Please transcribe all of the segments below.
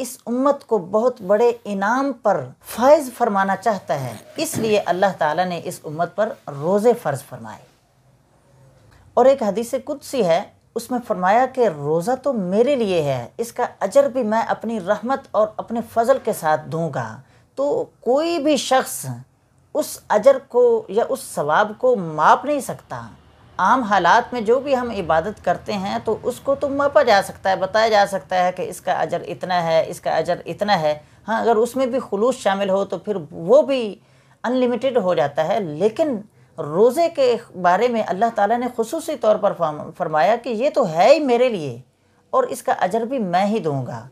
اس امت کو بہت بڑے انعام پر فائز فرمانا چاہتا ہے، اس لیے اللہ تعالیٰ نے اس امت پر روزے فرض فرمائے۔ اور ایک حدیث قدسی ہے، اس میں فرمایا کہ روزہ تو میرے لیے ہے، اس کا اجر بھی میں اپنی رحمت اور اپنے فضل کے ساتھ دوں گا۔ تو کوئی بھی شخص اس اجر کو یا اس ثواب کو ماپ نہیں سکتا۔ عام حالات میں جو بھی ہم عبادت کرتے ہیں تو اس کو تو ماپا جا سکتا ہے، بتایا جا سکتا ہے کہ اس کا اجر اتنا ہے، اس کا اجر اتنا ہے۔ ہاں، اگر اس میں بھی خلوص شامل ہو تو پھر وہ بھی ان لمیٹڈ ہو جاتا ہے، لیکن روزے کے بارے میں اللہ تعالیٰ نے خصوصی طور پر فرمایا کہ یہ تو ہے ہی میرے لیے اور اس کا اجر بھی میں ہی دوں گا۔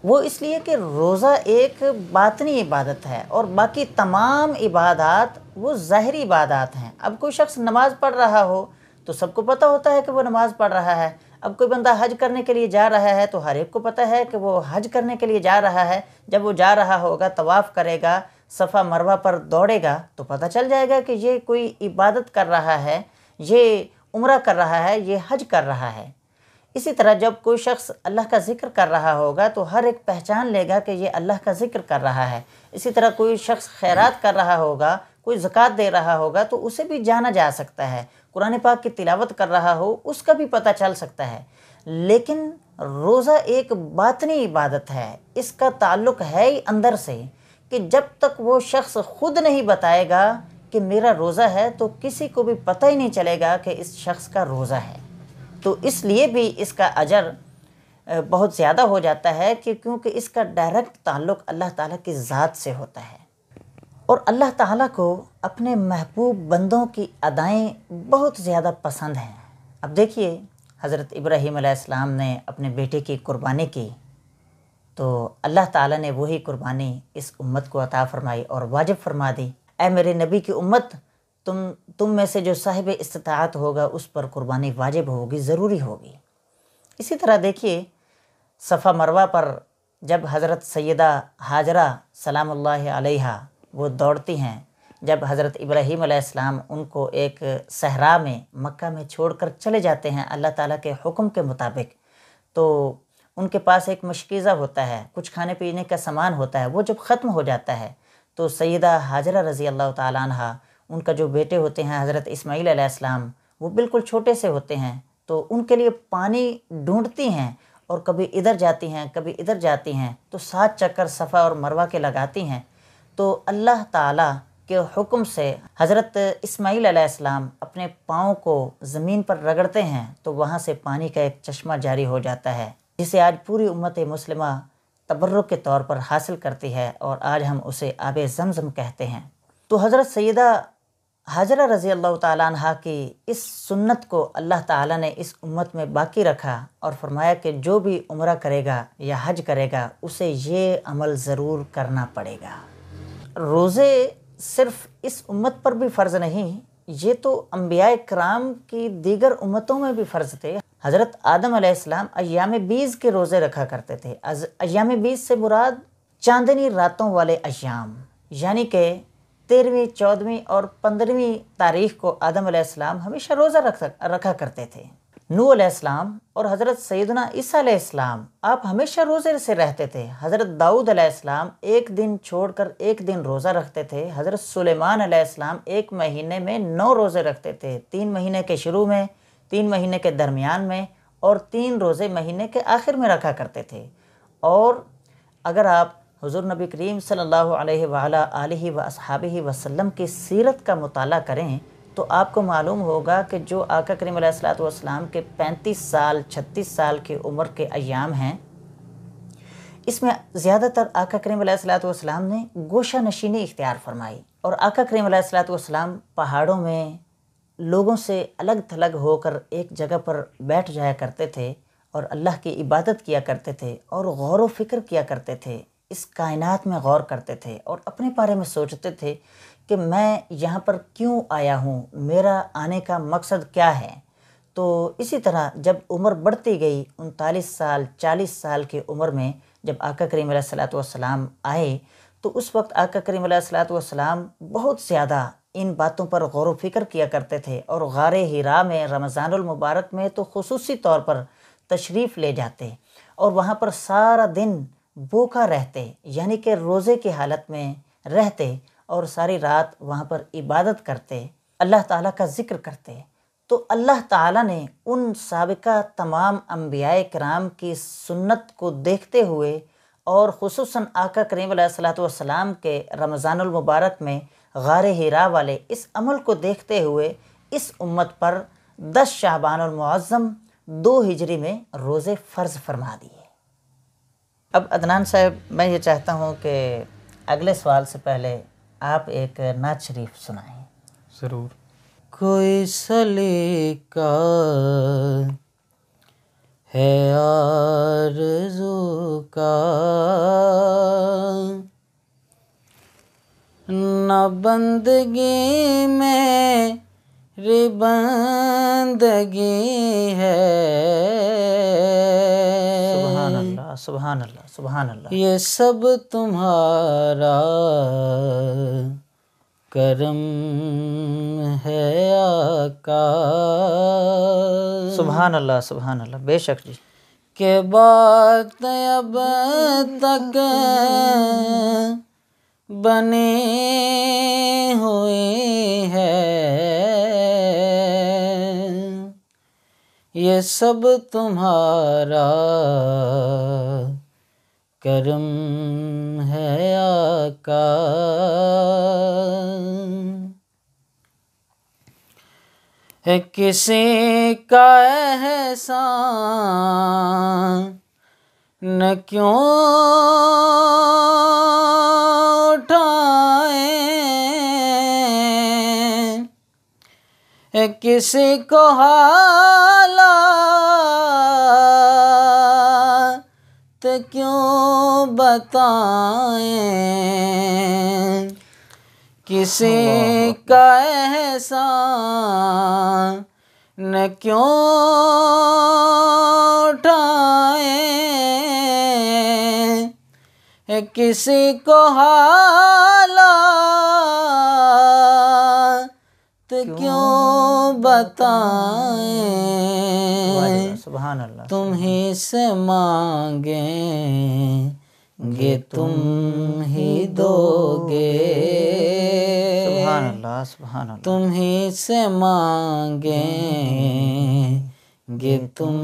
وہ اس لیے کہ روزہ ایک باطنی عبادت ہے اور باقی تمام عبادات وہ ظاہری عبادات ہیں۔ اب کوئی شخص نماز پڑھ رہا ہو تو سب کو پتہ ہوتا ہے کہ وہ نماز پڑھ رہا ہے۔ اب کوئی بندہ حج کرنے کے لیے جا رہا ہے تو ہر ایک کو پتہ ہے کہ وہ حج کرنے کے لیے جا رہا ہے۔ جب وہ جا رہا ہوگا، طواف کرے گا، صفا مروہ پر دوڑے گا تو پتہ چل جائے گا کہ یہ کوئی عبادت کر رہا ہے، یہ عمرہ کر رہا ہے، یہ حج کر رہا ہے۔ اسی طرح جب کوئی شخص اللہ کا ذکر کر رہا ہوگا تو ہر ایک پہچان لے گا کہ یہ اللہ کا ذکر کر رہا ہے۔ اسی طرح کوئی شخص خیرات کر رہا ہوگا، کوئی زکوٰۃ دے رہا ہوگا تو اسے بھی جانا جا سکتا ہے۔ قرآن پاک کی تلاوت کر رہا ہو، اس کا بھی پتہ چل سکتا ہے۔ لیکن روزہ ایک باطنی عبادت ہے، اس کا تعلق ہے ہی اندر سے، کہ جب تک وہ شخص خود نہیں بتائے گا کہ میرا روزہ ہے تو کسی کو بھی پتہ ہی نہیں چلے گا کہ اس شخص کا روزہ ہے۔ تو اس لیے بھی اس کا اجر بہت زیادہ ہو جاتا ہے کیونکہ اس کا ڈائریکٹ تعلق اللہ تعالیٰ کی ذات سے ہوتا ہے، اور اللہ تعالیٰ کو اپنے محبوب بندوں کی ادائیں بہت زیادہ پسند ہیں۔ اب دیکھیے، حضرت ابراہیم علیہ السلام نے اپنے بیٹے کی قربانی کی تو اللہ تعالیٰ نے وہی قربانی اس امت کو عطا فرمائی اور واجب فرما دی۔ اے میرے نبی کی امت، تم میں سے جو صاحب استطاعت ہوگا اس پر قربانی واجب ہوگی، ضروری ہوگی۔ اسی طرح دیکھیے، صفا مروہ پر جب حضرت سیدہ ہاجرہ سلام اللہ علیہا وہ دوڑتی ہیں، جب حضرت ابراہیم علیہ السلام ان کو ایک صحرا میں مکہ میں چھوڑ کر چلے جاتے ہیں اللہ تعالیٰ کے حکم کے مطابق، تو ان کے پاس ایک مشکیزہ ہوتا ہے، کچھ کھانے پینے کا سامان ہوتا ہے، وہ جب ختم ہو جاتا ہے تو سیدہ ہاجرہ رضی اللہ تعالیٰ عنہ، ان کا جو بیٹے ہوتے ہیں حضرت اسماعیل علیہ السلام، وہ بالکل چھوٹے سے ہوتے ہیں، تو ان کے لیے پانی ڈھونڈتی ہیں اور کبھی ادھر جاتی ہیں کبھی ادھر جاتی ہیں، تو 7 چکر صفا اور مروہ کے لگاتی ہیں۔ تو اللہ تعالیٰ کے حکم سے حضرت اسماعیل علیہ السلام اپنے پاؤں کو زمین پر رگڑتے ہیں تو وہاں سے پانی کا ایک چشمہ جاری ہو جاتا ہے، جسے آج پوری امت مسلمہ تبرک کے طور پر حاصل کرتی ہے، اور آج ہم اسے آب زمزم کہتے ہیں۔ تو حضرت سیدہ ہاجرہ رضی اللہ تعالیٰ عنہ کی اس سنت کو اللہ تعالیٰ نے اس امت میں باقی رکھا اور فرمایا کہ جو بھی عمرہ کرے گا یا حج کرے گا اسے یہ عمل ضرور کرنا پڑے گا۔ روزے صرف اس امت پر بھی فرض نہیں، یہ تو انبیاء کرام کی دیگر امتوں میں بھی فرض تھے۔ حضرت آدم علیہ السلام ایام بیض کے روزے رکھا کرتے تھے۔ ایام بیض سے مراد چاندنی راتوں والے ایام، یعنی کہ 13ویں، 14ویں اور 15ویں تاریخ کو آدم علیہ السلام ہمیشہ روزہ رکھا کرتے تھے۔ نوح علیہ السلام اور حضرت سیدنا عیسیٰ علیہ السلام آپ ہمیشہ روزے سے رہتے تھے۔ حضرت داؤد علیہ السلام ایک دن چھوڑ کر ایک دن روزہ رکھتے تھے۔ حضرت سلیمان علیہ السلام ایک مہینے میں 9 روزے رکھتے تھے، 3 مہینے کے شروع میں، 3 مہینے کے درمیان میں اور 3 روزے مہینے کے آخر میں رکھا کرتے تھے۔ اور اگر آپ حضور نبی کریم صلی اللہ علیہ وآلہ آلہ وصحبہ وسلم کی سیرت کا مطالعہ کریں تو آپ کو معلوم ہوگا کہ جو آقا کریم علیہ الصلوۃ والسلام کے 35 سال 36 سال کی عمر کے ایام ہیں، اس میں زیادہ تر آقا کریم علیہ الصلوۃ والسلام نے گوشہ نشینی اختیار فرمائی، اور آقا کریم علیہ الصلوۃ والسلام پہاڑوں میں لوگوں سے الگ تھلگ ہو کر ایک جگہ پر بیٹھ جایا کرتے تھے اور اللہ کی عبادت کیا کرتے تھے اور غور و فکر کیا کرتے تھے، اس کائنات میں غور کرتے تھے اور اپنے بارے میں سوچتے تھے کہ میں یہاں پر کیوں آیا ہوں، میرا آنے کا مقصد کیا ہے۔ تو اسی طرح جب عمر بڑھتی گئی، 39 سال 40 سال کی عمر میں جب آقا کریم علیہ الصلوۃ والسلام آئے تو اس وقت آقا کریم علیہ الصلوۃ والسلام بہت زیادہ ان باتوں پر غور و فکر کیا کرتے تھے، اور غار حرا میں رمضان المبارک میں تو خصوصی طور پر تشریف لے جاتے اور وہاں پر سارا دن بھوکا رہتے، یعنی کہ روزے کی حالت میں رہتے اور ساری رات وہاں پر عبادت کرتے، اللہ تعالیٰ کا ذکر کرتے، تو اللہ تعالیٰ نے ان سابقہ تمام انبیاء کرام کی سنت کو دیکھتے ہوئے اور خصوصاً آقا کریم علیہ الصلوۃ والسلام کے رمضان المبارک میں غار حرا والے اس عمل کو دیکھتے ہوئے اس امت پر 10 شعبان المعظم 2 ہجری میں روزے فرض فرما دیے۔ اب عدنان صاحب، میں یہ چاہتا ہوں کہ اگلے سوال سے پہلے آپ ایک نعت شریف سنائیں۔ ضرور۔ کوئی سلیقہ ہے آرزو کا، نہ بندگی میں بندگی ہے، سبحان اللہ، سبحان اللہ، سبحان اللہ۔ یہ سب تمہارا کرم ہے آقا، سبحان اللہ، سبحان اللہ، بے شک جی۔ کہ بات اب تک بنی ہوئی ہے، یہ سب تمہارا کرم ہے آقا۔ کسی کا احسان نہ کیوں اٹھائیں، کسی کو حالات کیوں بتائیں، کسی کا احسان نہ کیوں اٹھائیں، کسی کو حالات کیوں بتائیں، سبحان اللہ، تم ہی سے مانگیں گے تم ہی دو گے، سبحان اللہ، سبحان اللہ، تم ہی سے مانگیں گے تم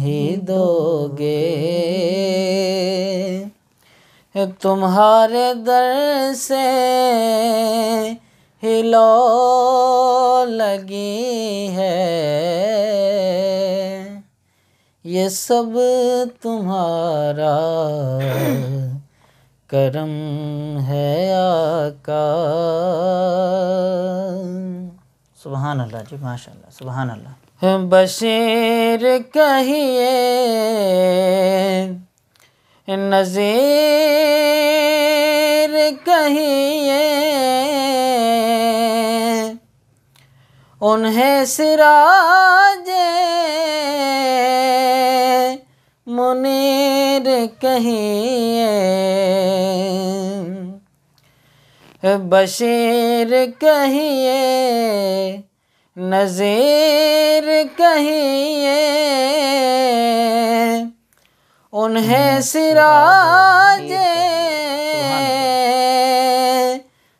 ہی دو گے، تمہارے در سے ہی لو لگی ہے، یہ سب تمہارا کرم ہے آقا۔ سبحان اللہ جی، ماشاء اللہ، سبحان اللہ۔ بشیر کہیے، نذیر کہیے، انہیں سراج منیر کہیے، بشیر کہیے، نذیر کہیے، انہیں سراج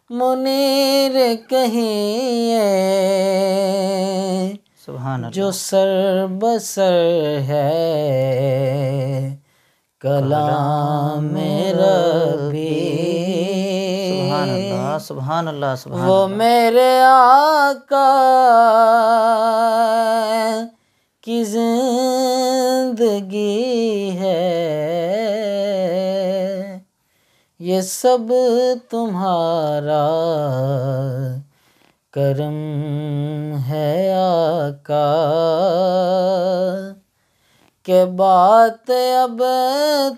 منیر کہیے، سبحان اللہ، جو سر بسر ہے کلام ربی، سبحان اللہ، سبحان اللہ، سبحان وہ اللہ، میرے آقا کی زندگی ہے، یہ سب تمہارا کرم ہے آقا، کہ بات اب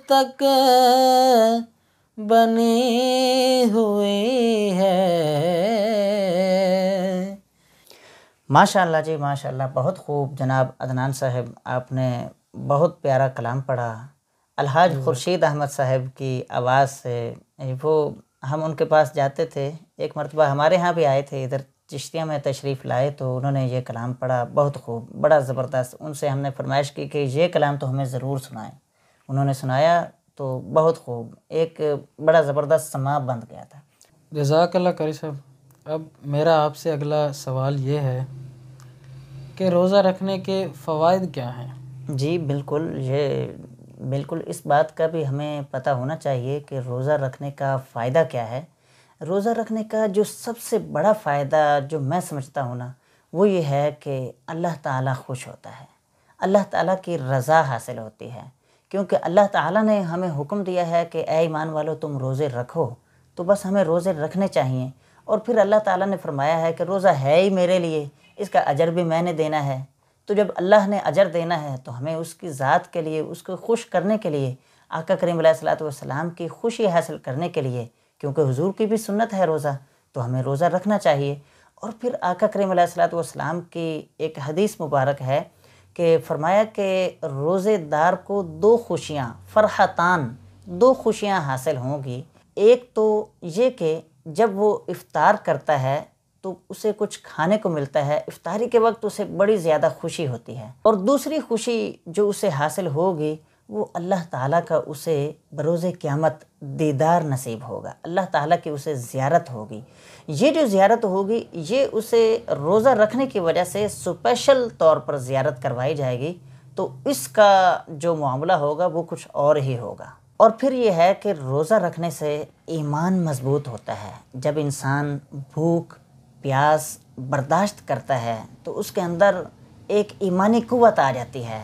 تک بنی ہوئی ہے۔ ماشاء اللہ جی، ماشاء اللہ، بہت خوب جناب عدنان صاحب، آپ نے بہت پیارا کلام پڑھا۔ الحاج خورشید احمد صاحب کی آواز سے، وہ ہم ان کے پاس جاتے تھے، ایک مرتبہ ہمارے ہاں بھی آئے تھے، ادھر چشتیہ میں تشریف لائے تو انہوں نے یہ کلام پڑھا، بہت خوب، بڑا زبردست۔ ان سے ہم نے فرمائش کی کہ یہ کلام تو ہمیں ضرور سنائیں، انہوں نے سنایا تو بہت خوب، ایک بڑا زبردست سما بن گیا تھا۔ جزاک اللہ قاری صاحب۔ اب میرا آپ سے اگلا سوال یہ ہے کہ روزہ رکھنے کے فوائد کیا ہیں؟ جی بالکل، بالکل اس بات کا بھی ہمیں پتہ ہونا چاہیے کہ روزہ رکھنے کا فائدہ کیا ہے۔ روزہ رکھنے کا جو سب سے بڑا فائدہ جو میں سمجھتا ہوں نا، وہ یہ ہے کہ اللہ تعالیٰ خوش ہوتا ہے، اللہ تعالیٰ کی رضا حاصل ہوتی ہے، کیونکہ اللہ تعالیٰ نے ہمیں حکم دیا ہے کہ اے ایمان والو تم روزے رکھو، تو بس ہمیں روزے رکھنے چاہیے۔ اور پھر اللہ تعالیٰ نے فرمایا ہے کہ روزہ ہے ہی میرے لیے، اس کا اجر بھی میں نے دینا ہے۔ تو جب اللہ نے اجر دینا ہے تو ہمیں اس کی ذات کے لیے، اس کو خوش کرنے کے لیے، آقا کریم علیہ الصلوۃ والسلام کی خوشی حاصل کرنے کے لیے، کیونکہ حضور کی بھی سنت ہے روزہ، تو ہمیں روزہ رکھنا چاہیے۔ اور پھر آقا کریم علیہ الصلوۃ والسلام کی ایک حدیث مبارک ہے کہ فرمایا کہ روزے دار کو دو خوشیاں، فرحتان، دو خوشیاں حاصل ہوں گی۔ ایک تو یہ کہ جب وہ افطار کرتا ہے تو اسے کچھ کھانے کو ملتا ہے، افطاری کے وقت اسے بڑی زیادہ خوشی ہوتی ہے۔ اور دوسری خوشی جو اسے حاصل ہوگی وہ اللہ تعالیٰ کا اسے بروز قیامت دیدار نصیب ہوگا، اللہ تعالیٰ کی اسے زیارت ہوگی۔ یہ جو زیارت ہوگی یہ اسے روزہ رکھنے کی وجہ سے اسپیشل طور پر زیارت کروائی جائے گی، تو اس کا جو معاملہ ہوگا وہ کچھ اور ہی ہوگا۔ اور پھر یہ ہے کہ روزہ رکھنے سے ایمان مضبوط ہوتا ہے۔ جب انسان بھوک پیاس برداشت کرتا ہے تو اس کے اندر ایک ایمانی قوت آ جاتی ہے،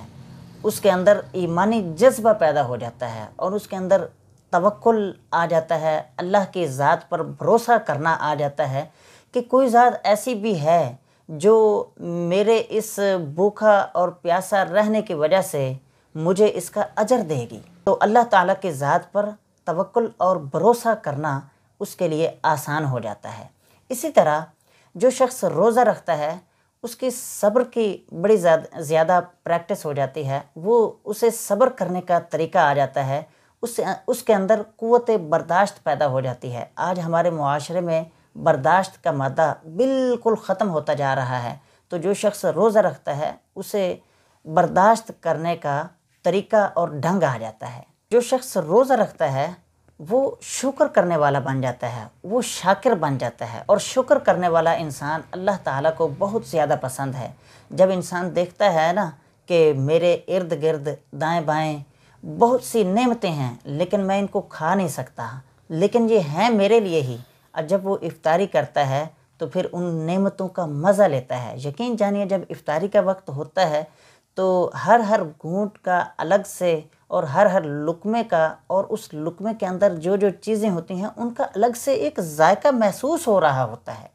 اس کے اندر ایمانی جذبہ پیدا ہو جاتا ہے، اور اس کے اندر توکل آ جاتا ہے، اللہ کی ذات پر بھروسہ کرنا آ جاتا ہے کہ کوئی ذات ایسی بھی ہے جو میرے اس بھوکا اور پیاسا رہنے کی وجہ سے مجھے اس کا اجر دے گی۔ تو اللہ تعالیٰ کی ذات پر توکل اور بھروسہ کرنا اس کے لیے آسان ہو جاتا ہے۔ اسی طرح جو شخص روزہ رکھتا ہے اس کی صبر کی بڑی زیادہ پریکٹس ہو جاتی ہے، وہ اسے صبر کرنے کا طریقہ آ جاتا ہے، اس کے اندر قوت برداشت پیدا ہو جاتی ہے۔ آج ہمارے معاشرے میں برداشت کا مادہ بالکل ختم ہوتا جا رہا ہے، تو جو شخص روزہ رکھتا ہے اسے برداشت کرنے کا طریقہ اور ڈھنگ آ جاتا ہے۔ جو شخص روزہ رکھتا ہے وہ شکر کرنے والا بن جاتا ہے، وہ شاکر بن جاتا ہے، اور شکر کرنے والا انسان اللہ تعالیٰ کو بہت زیادہ پسند ہے۔ جب انسان دیکھتا ہے نا کہ میرے ارد گرد دائیں بائیں بہت سی نعمتیں ہیں لیکن میں ان کو کھا نہیں سکتا، لیکن یہ ہیں میرے لیے ہی، اور جب وہ افطاری کرتا ہے تو پھر ان نعمتوں کا مزہ لیتا ہے۔ یقین جانیے جب افطاری کا وقت ہوتا ہے تو ہر گھونٹ کا الگ سے، اور ہر لقمے کا، اور اس لقمے کے اندر جو جو چیزیں ہوتی ہیں ان کا الگ سے ایک ذائقہ محسوس ہو رہا ہوتا ہے۔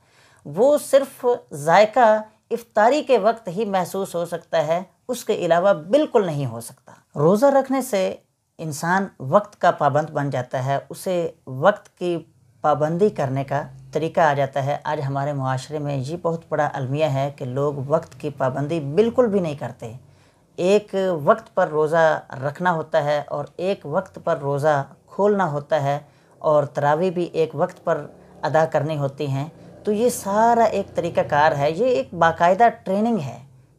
وہ صرف ذائقہ افطاری کے وقت ہی محسوس ہو سکتا ہے، اس کے علاوہ بالکل نہیں ہو سکتا۔ روزہ رکھنے سے انسان وقت کا پابند بن جاتا ہے، اسے وقت کی پابندی کرنے کا طریقہ آ جاتا ہے۔ آج ہمارے معاشرے میں یہ بہت بڑا المیہ ہے کہ لوگ وقت کی پابندی بالکل بھی نہیں کرتے۔ ایک وقت پر روزہ رکھنا ہوتا ہے اور ایک وقت پر روزہ کھولنا ہوتا ہے، اور تراویح بھی ایک وقت پر ادا کرنی ہوتی ہیں۔ تو یہ سارا ایک طریقہ کار ہے، یہ ایک باقاعدہ ٹریننگ ہے۔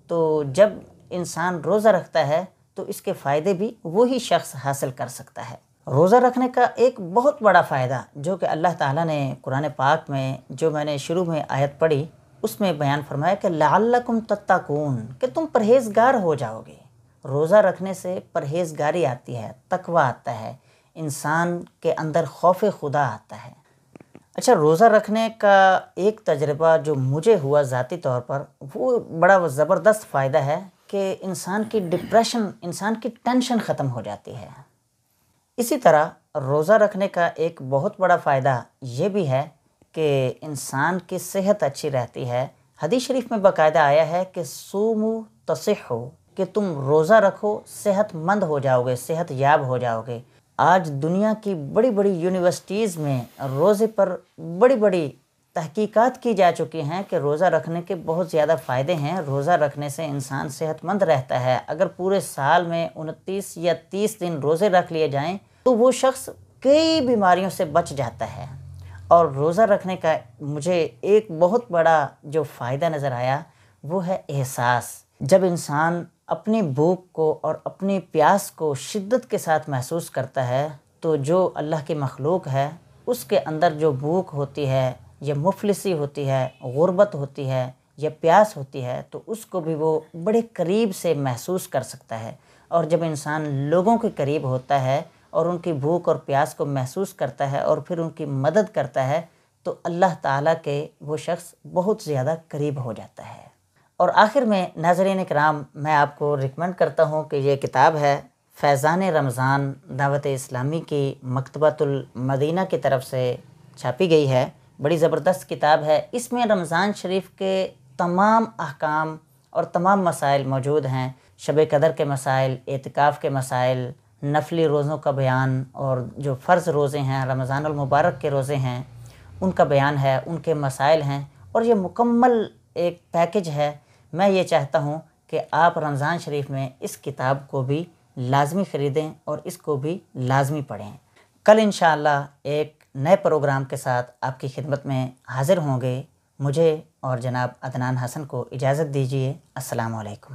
تو جب انسان روزہ رکھتا ہے تو اس کے فائدے بھی وہی شخص حاصل کر سکتا ہے۔ روزہ رکھنے کا ایک بہت بڑا فائدہ جو کہ اللہ تعالیٰ نے قرآن پاک میں، جو میں نے شروع میں آیت پڑھی، اس میں بیان فرمایا کہ لعلکم تتقون، کہ تم پرہیزگار ہو جاؤ گے۔ روزہ رکھنے سے پرہیزگاری آتی ہے، تقویٰ آتا ہے، انسان کے اندر خوف خدا آتا ہے۔ اچھا، روزہ رکھنے کا ایک تجربہ جو مجھے ہوا ذاتی طور پر، وہ بڑا زبردست فائدہ ہے کہ انسان کی ڈپریشن، انسان کی ٹینشن ختم ہو جاتی ہے۔ اسی طرح روزہ رکھنے کا ایک بہت بڑا فائدہ یہ بھی ہے کہ انسان کی صحت اچھی رہتی ہے۔ حدیث شریف میں باقاعدہ آیا ہے کہ صوموا تصحوا، کہ تم روزہ رکھو صحت مند ہو جاؤ گے، صحت یاب ہو جاؤ گے۔ آج دنیا کی بڑی بڑی یونیورسٹیز میں روزے پر بڑی بڑی تحقیقات کی جا چکی ہیں کہ روزہ رکھنے کے بہت زیادہ فائدے ہیں۔ روزہ رکھنے سے انسان صحت مند رہتا ہے۔ اگر پورے سال میں 29 یا 30 دن روزے رکھ لیے جائیں تو وہ شخص کئی بیماریوں سے بچ جاتا ہے۔ اور روزہ رکھنے کا مجھے ایک بہت بڑا جو فائدہ نظر آیا وہ ہے احساس۔ جب انسان اپنی بھوک کو اور اپنی پیاس کو شدت کے ساتھ محسوس کرتا ہے تو جو اللہ کی مخلوق ہے اس کے اندر جو بھوک ہوتی ہے یا مفلسی ہوتی ہے، غربت ہوتی ہے یا پیاس ہوتی ہے، تو اس کو بھی وہ بڑے قریب سے محسوس کر سکتا ہے۔ اور جب انسان لوگوں کے قریب ہوتا ہے اور ان کی بھوک اور پیاس کو محسوس کرتا ہے اور پھر ان کی مدد کرتا ہے تو اللہ تعالیٰ کے وہ شخص بہت زیادہ قریب ہو جاتا ہے۔ اور آخر میں ناظرین کرام، میں آپ کو ریکمنڈ کرتا ہوں کہ یہ کتاب ہے فیضان رمضان دعوت اسلامی کی مکتبۃ المدینہ کی طرف سے چھاپی گئی ہے۔ بڑی زبردست کتاب ہے۔ اس میں رمضان شریف کے تمام احکام اور تمام مسائل موجود ہیں۔ شب قدر کے مسائل، اعتکاف کے مسائل، نفلی روزوں کا بیان، اور جو فرض روزے ہیں، رمضان المبارک کے روزے ہیں، ان کا بیان ہے، ان کے مسائل ہیں، اور یہ مکمل ایک پیکج ہے۔ میں یہ چاہتا ہوں کہ آپ رمضان شریف میں اس کتاب کو بھی لازمی خریدیں اور اس کو بھی لازمی پڑھیں۔ کل انشاءاللہ ایک نئے پروگرام کے ساتھ آپ کی خدمت میں حاضر ہوں گے۔ مجھے اور جناب عدنان حسن کو اجازت دیجیے۔ السلام علیکم۔